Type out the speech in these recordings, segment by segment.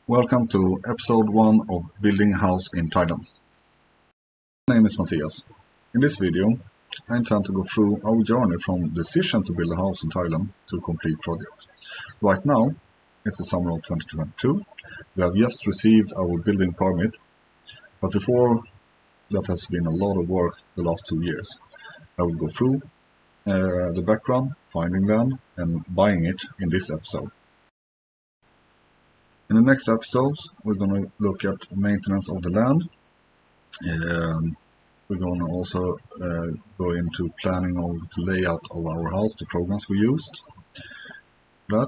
Welcome to episode 1 of Building House in Thailand. My name is Matthias. In this video, I intend to go through our journey from decision to build a house in Thailand to complete project. Right now, it's the summer of 2022. We have just received our building permit, but before that has been a lot of work the last 2 years. I will go through the background, finding land and buying it in this episode. In the next episodes, we're going to look at maintenance of the land. We're going to also go into planning of the layout of our house, the programs we used. We're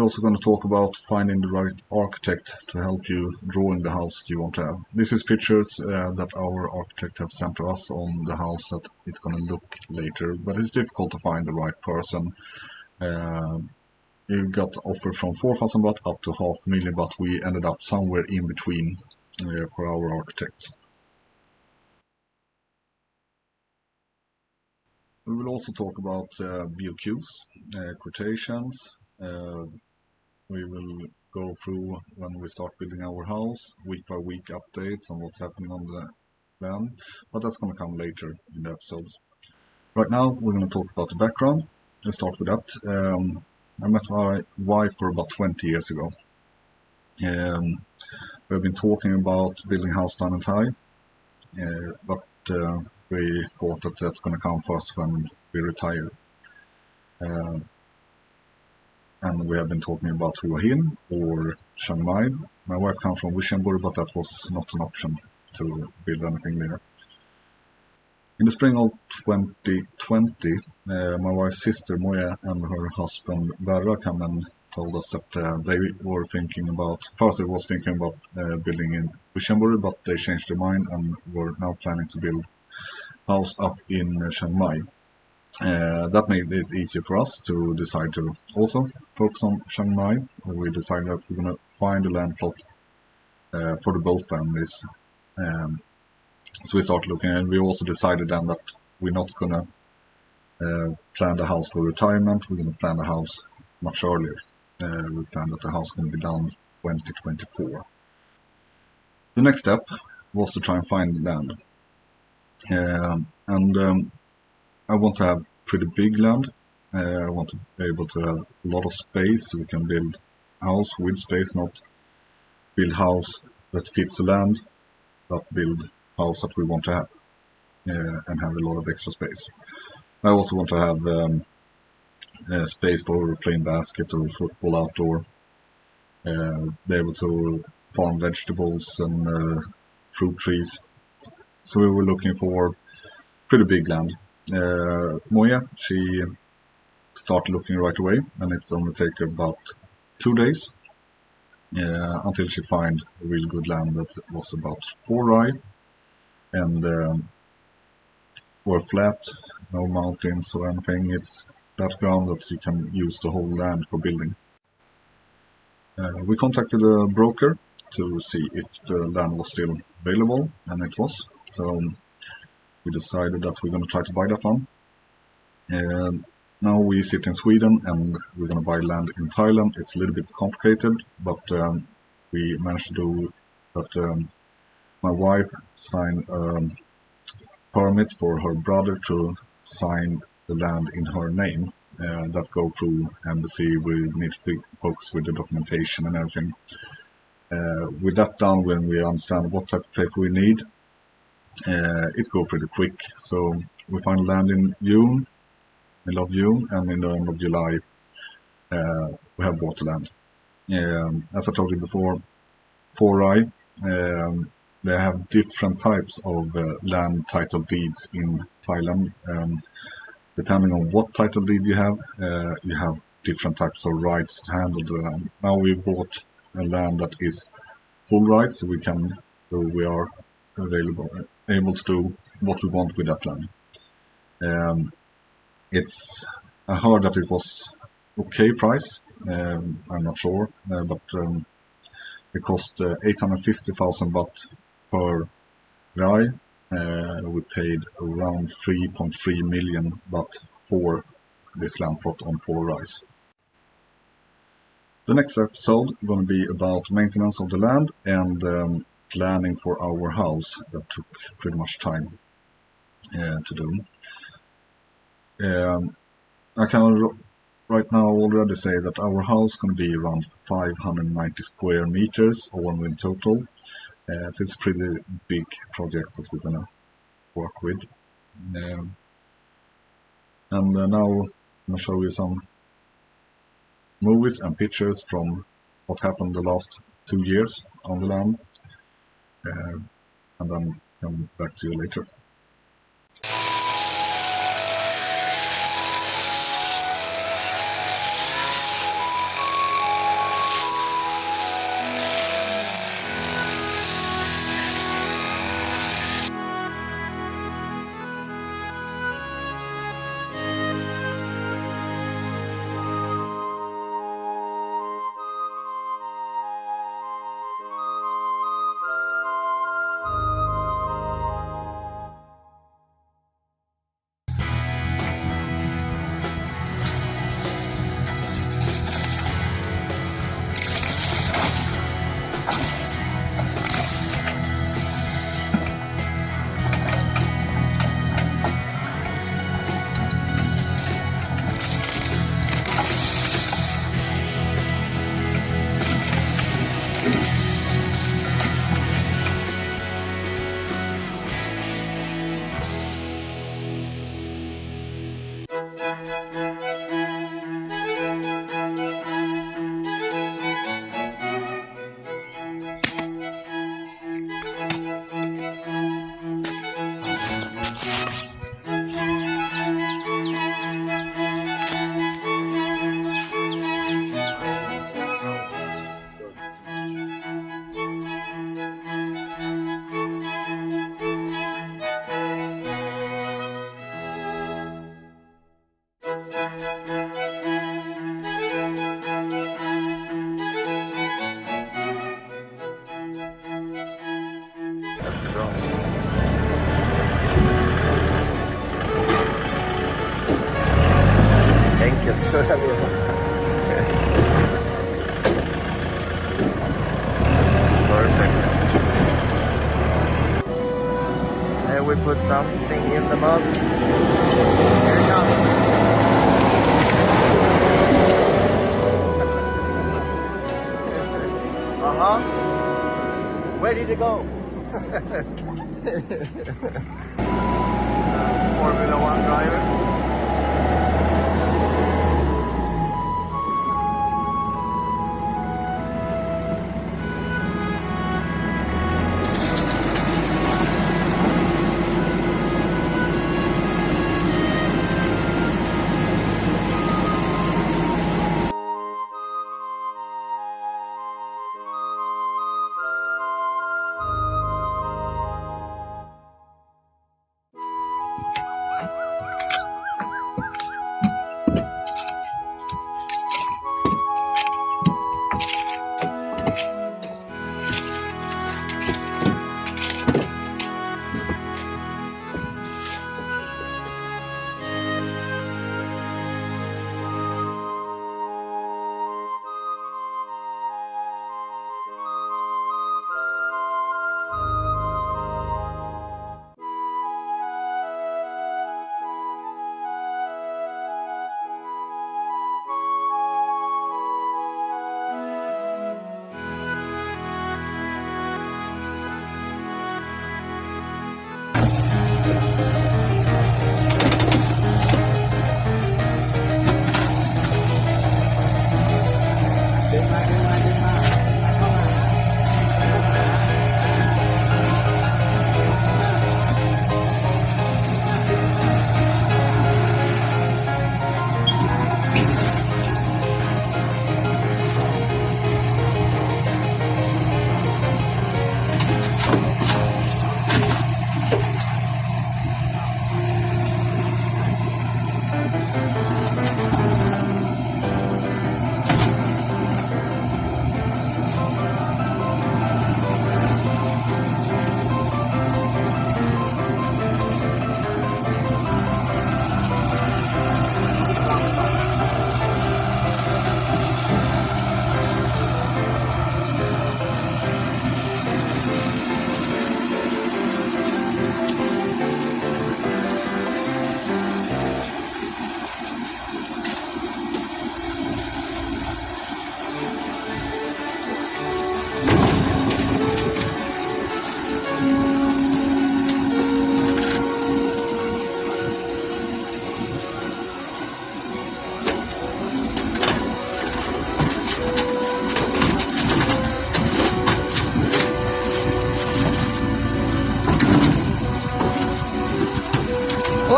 also going to talk about finding the right architect to help you drawing the house that you want to have. This is pictures that our architect have sent to us on the house that it's going to look later, but it's difficult to find the right person. We got offer from 4,000 baht up to 500,000, but we ended up somewhere in between for our architect. We will also talk about BOQs, quotations. We will go through when we start building our house, week by week updates on what's happening on the land, but that's going to come later in the episodes. Right now, we're going to talk about the background. Let's start with that. I met my wife for about 20 years ago. We've been talking about building a house down in Thai, but we thought that that's going to come first when we retire. And we have been talking about Hua Hin or Chiang Mai. My wife comes from Vishamburg, but that was not an option to build anything there. In the spring of 2020, my wife's sister Moya and her husband Berra came and told us that they were thinking about, first they was thinking about building in Vishamburg, but they changed their mind and were now planning to build a house up in Chiang Mai. That made it easier for us to decide to also focus on Chiang Mai. We decided that we're going to find a land plot for the both families. So we started looking, and we also decided then that we're not going to plan the house for retirement. We're going to plan the house much earlier. We planned that the house is going to be done 2024. The next step was to try and find land. I want to have pretty big land. I want to be able to have a lot of space so we can build house with space, not build house that fits the land, but build house that we want to have and have a lot of extra space. I also want to have space for playing basket or football outdoor, be able to farm vegetables and fruit trees. So we were looking for pretty big land. Moya, she started looking right away, and it's only take about 2 days until she find a real good land that was about 4 rai and were flat, no mountains or anything. It's flat ground that you can use the whole land for building. We contacted a broker to see if the land was still available, and it was. So we decided that we're going to try to buy that one. Now we sit in Sweden and we're going to buy land in Thailand. It's a little bit complicated, but we managed to do that. My wife signed a permit for her brother to sign the land in her name. That go through embassy. We need to focus with the documentation and everything. With that done, when we understand what type of paper we need, it go pretty quick. So we find land in June, middle of June, and in the end of July we have bought the land. As I told you before, 4 rai, they have different types of land title deeds in Thailand. Depending on what title deed you have different types of rights to handle the land. Now we bought a land that is full rights, so we are able to do what we want with that land. I heard that it was okay price. I'm not sure, but it cost 850,000 baht per rai. We paid around 3.3 million baht for this land plot on 4 rais. The next episode is going to be about maintenance of the land and planning for our house. That took pretty much time to do. I can right now already say that our house is going to be around 590 square meters all in total. So it's a pretty big project that we're going to work with. And now I'm going to show you some movies and pictures from what happened the last 2 years on the land, and then come back to you later. Enkelt köra med. Perfect. And we put something in the mud. Here it comes. Where did it go? Formula 1 driver.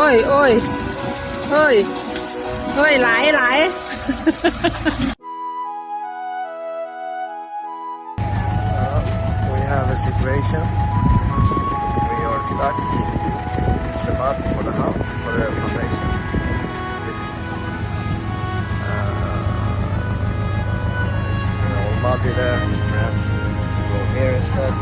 อ้ยโอ้ยเฮ้ยเฮ้ยไหลไหล We have a situation. We are stuck. It's the mud for the house, for the foundation. It's all muddy there. Perhaps go here instead.